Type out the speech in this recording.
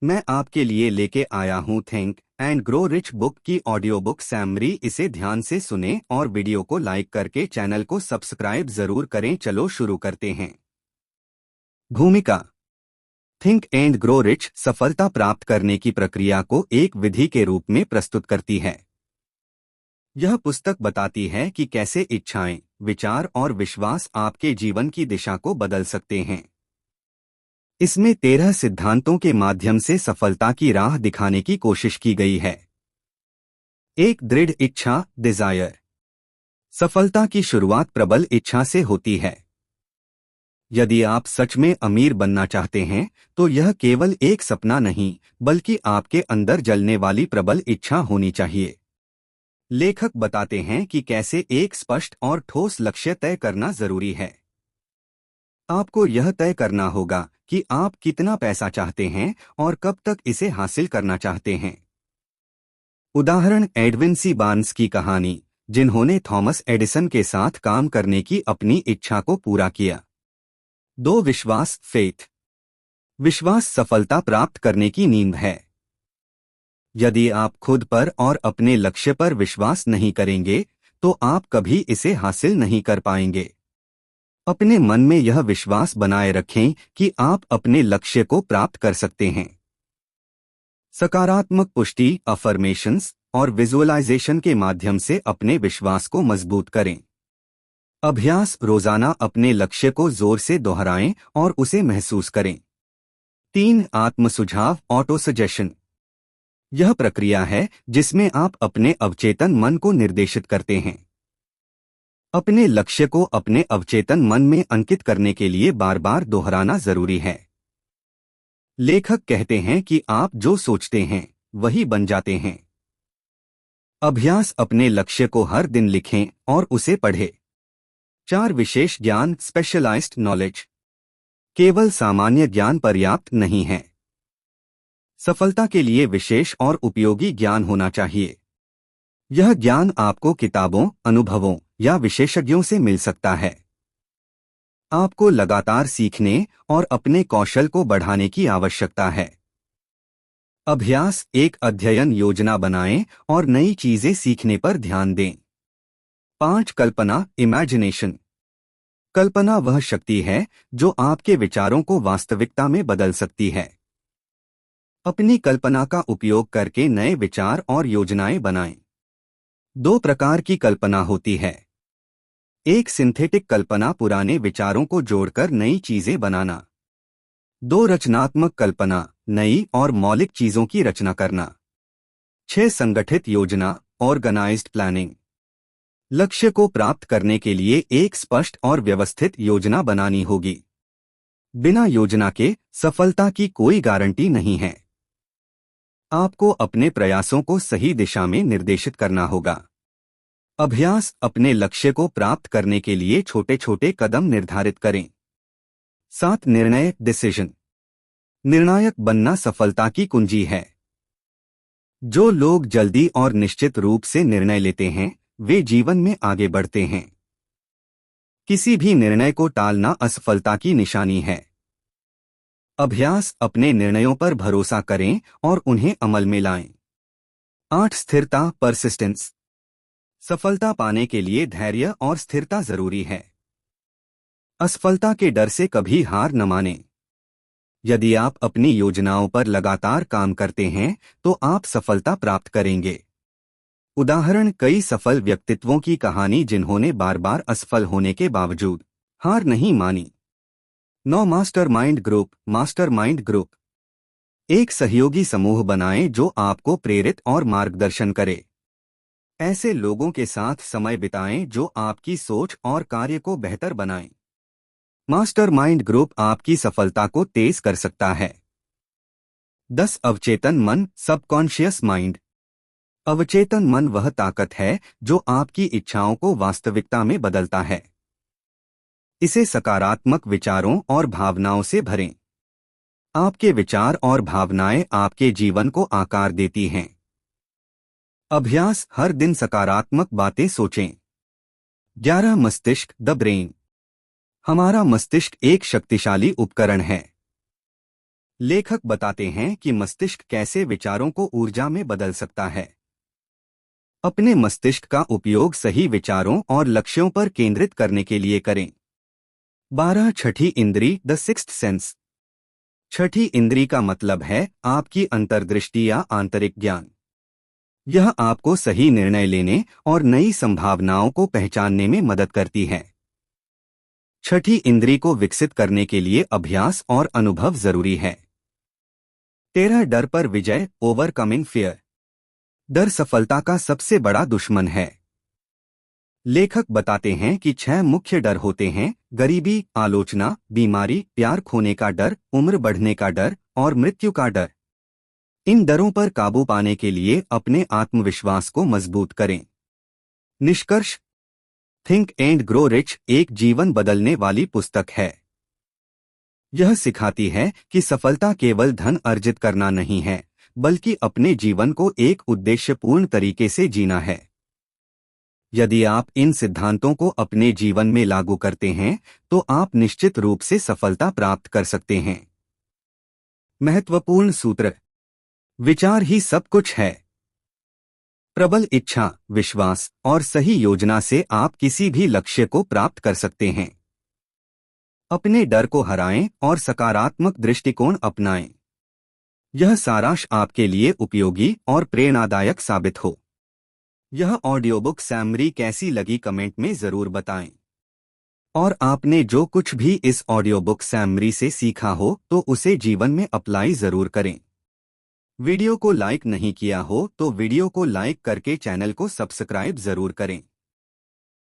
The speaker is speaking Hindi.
मैं आपके लिए लेके आया हूँ think and grow rich book की ऑडियो बुक समरी। इसे ध्यान से सुने और वीडियो को लाइक करके चैनल को सब्सक्राइब जरूर करें। चलो शुरू करते हैं। भूमिका। थिंक एंड ग्रो रिच सफलता प्राप्त करने की प्रक्रिया को एक विधि के रूप में प्रस्तुत करती है। यह पुस्तक बताती है कि कैसे इच्छाएं, विचार और विश्वास आपके जीवन की दिशा को बदल सकते हैं। इसमें 13 सिद्धांतों के माध्यम से सफलता की राह दिखाने की कोशिश की गई है। एक दृढ़ इच्छा, डिजायर। सफलता की शुरुआत प्रबल इच्छा से होती है। यदि आप सच में अमीर बनना चाहते हैं तो यह केवल एक सपना नहीं, बल्कि आपके अंदर जलने वाली प्रबल इच्छा होनी चाहिए। लेखक बताते हैं कि कैसे एक स्पष्ट और ठोस लक्ष्य तय करना जरूरी है। आपको यह तय करना होगा कि आप कितना पैसा चाहते हैं और कब तक इसे हासिल करना चाहते हैं। उदाहरण एडविन सी बार्न्स की कहानी, जिन्होंने थॉमस एडिसन के साथ काम करने की अपनी इच्छा को पूरा किया। 2 विश्वास, फेथ। विश्वास सफलता प्राप्त करने की नींव है। यदि आप खुद पर और अपने लक्ष्य पर विश्वास नहीं करेंगे तो आप कभी इसे हासिल नहीं कर पाएंगे। अपने मन में यह विश्वास बनाए रखें कि आप अपने लक्ष्य को प्राप्त कर सकते हैं। सकारात्मक पुष्टि, अफर्मेशंस और विजुअलाइजेशन के माध्यम से अपने विश्वास को मजबूत करें। अभ्यास, रोजाना अपने लक्ष्य को जोर से दोहराएं और उसे महसूस करें। 3 आत्म सुझाव, ऑटो सजेशन। यह प्रक्रिया है जिसमें आप अपने अवचेतन मन को निर्देशित करते हैं। अपने लक्ष्य को अपने अवचेतन मन में अंकित करने के लिए बार बार दोहराना जरूरी है। लेखक कहते हैं कि आप जो सोचते हैं वही बन जाते हैं। अभ्यास, अपने लक्ष्य को हर दिन लिखें और उसे पढ़ें। 4 विशेष ज्ञान, स्पेशलाइज्ड नॉलेज। केवल सामान्य ज्ञान पर्याप्त नहीं है। सफलता के लिए विशेष और उपयोगी ज्ञान होना चाहिए। यह ज्ञान आपको किताबों, अनुभवों या विशेषज्ञों से मिल सकता है। आपको लगातार सीखने और अपने कौशल को बढ़ाने की आवश्यकता है। अभ्यास, एक अध्ययन योजना बनाएं और नई चीजें सीखने पर ध्यान दें। 5 कल्पना, इमेजिनेशन। कल्पना वह शक्ति है जो आपके विचारों को वास्तविकता में बदल सकती है। अपनी कल्पना का उपयोग करके नए विचार और योजनाएं बनाएं। 2 प्रकार की कल्पना होती है। एक सिंथेटिक कल्पना, पुराने विचारों को जोड़कर नई चीजें बनाना। 2 रचनात्मक कल्पना, नई और मौलिक चीजों की रचना करना। 6 संगठित योजना, ऑर्गेनाइज्ड प्लानिंग। लक्ष्य को प्राप्त करने के लिए एक स्पष्ट और व्यवस्थित योजना बनानी होगी। बिना योजना के सफलता की कोई गारंटी नहीं है। आपको अपने प्रयासों को सही दिशा में निर्देशित करना होगा। अभ्यास, अपने लक्ष्य को प्राप्त करने के लिए छोटे छोटे कदम निर्धारित करें। 7 निर्णय, डिसीजन। निर्णायक बनना सफलता की कुंजी है। जो लोग जल्दी और निश्चित रूप से निर्णय लेते हैं वे जीवन में आगे बढ़ते हैं। किसी भी निर्णय को टालना असफलता की निशानी है। अभ्यास, अपने निर्णयों पर भरोसा करें और उन्हें अमल में लाएं। 8 स्थिरता, परसिस्टेंस। सफलता पाने के लिए धैर्य और स्थिरता जरूरी है। असफलता के डर से कभी हार न मानें। यदि आप अपनी योजनाओं पर लगातार काम करते हैं तो आप सफलता प्राप्त करेंगे। उदाहरण, कई सफल व्यक्तित्वों की कहानी जिन्होंने बार बार असफल होने के बावजूद हार नहीं मानी। 9 मास्टरमाइंड ग्रुप, मास्टरमाइंड ग्रुप। एक सहयोगी समूह बनाएं जो आपको प्रेरित और मार्गदर्शन करे। ऐसे लोगों के साथ समय बिताएं जो आपकी सोच और कार्य को बेहतर बनाएं। मास्टरमाइंड ग्रुप आपकी सफलता को तेज कर सकता है। 10 अवचेतन मन, सबकॉन्शियस माइंड। अवचेतन मन वह ताकत है जो आपकी इच्छाओं को वास्तविकता में बदलता है। इसे सकारात्मक विचारों और भावनाओं से भरें। आपके विचार और भावनाएं आपके जीवन को आकार देती हैं। अभ्यास, हर दिन सकारात्मक बातें सोचें। 11 मस्तिष्क, द ब्रेन। हमारा मस्तिष्क एक शक्तिशाली उपकरण है। लेखक बताते हैं कि मस्तिष्क कैसे विचारों को ऊर्जा में बदल सकता है। अपने मस्तिष्क का उपयोग सही विचारों और लक्ष्यों पर केंद्रित करने के लिए करें। 12 छठी इंद्री द सिक्स्थ सेंस। छठी इंद्री का मतलब है आपकी अंतर्दृष्टि या आंतरिक ज्ञान। यह आपको सही निर्णय लेने और नई संभावनाओं को पहचानने में मदद करती है। छठी इंद्री को विकसित करने के लिए अभ्यास और अनुभव जरूरी है। 13 डर पर विजय, ओवरकमिंग फियर। डर सफलता का सबसे बड़ा दुश्मन है। लेखक बताते हैं कि 6 मुख्य डर होते हैं: गरीबी, आलोचना, बीमारी, प्यार खोने का डर, उम्र बढ़ने का डर और मृत्यु का डर। इन डरों पर काबू पाने के लिए अपने आत्मविश्वास को मजबूत करें। निष्कर्ष: थिंक एंड ग्रो रिच एक जीवन बदलने वाली पुस्तक है। यह सिखाती है कि सफलता केवल धन अर्जित करना नहीं है, बल्कि अपने जीवन को एक उद्देश्यपूर्ण तरीके से जीना है। यदि आप इन सिद्धांतों को अपने जीवन में लागू करते हैं, तो आप निश्चित रूप से सफलता प्राप्त कर सकते हैं। महत्वपूर्ण सूत्र: विचार ही सब कुछ है। प्रबल इच्छा, विश्वास और सही योजना से आप किसी भी लक्ष्य को प्राप्त कर सकते हैं। अपने डर को हराएं और सकारात्मक दृष्टिकोण अपनाएं। यह सारांश आपके लिए उपयोगी और प्रेरणादायक साबित हो। यह ऑडियो बुक समरी कैसी लगी कमेंट में जरूर बताएं। और आपने जो कुछ भी इस ऑडियो बुक समरी से सीखा हो तो उसे जीवन में अप्लाई जरूर करें। वीडियो को लाइक नहीं किया हो तो वीडियो को लाइक करके चैनल को सब्सक्राइब जरूर करें।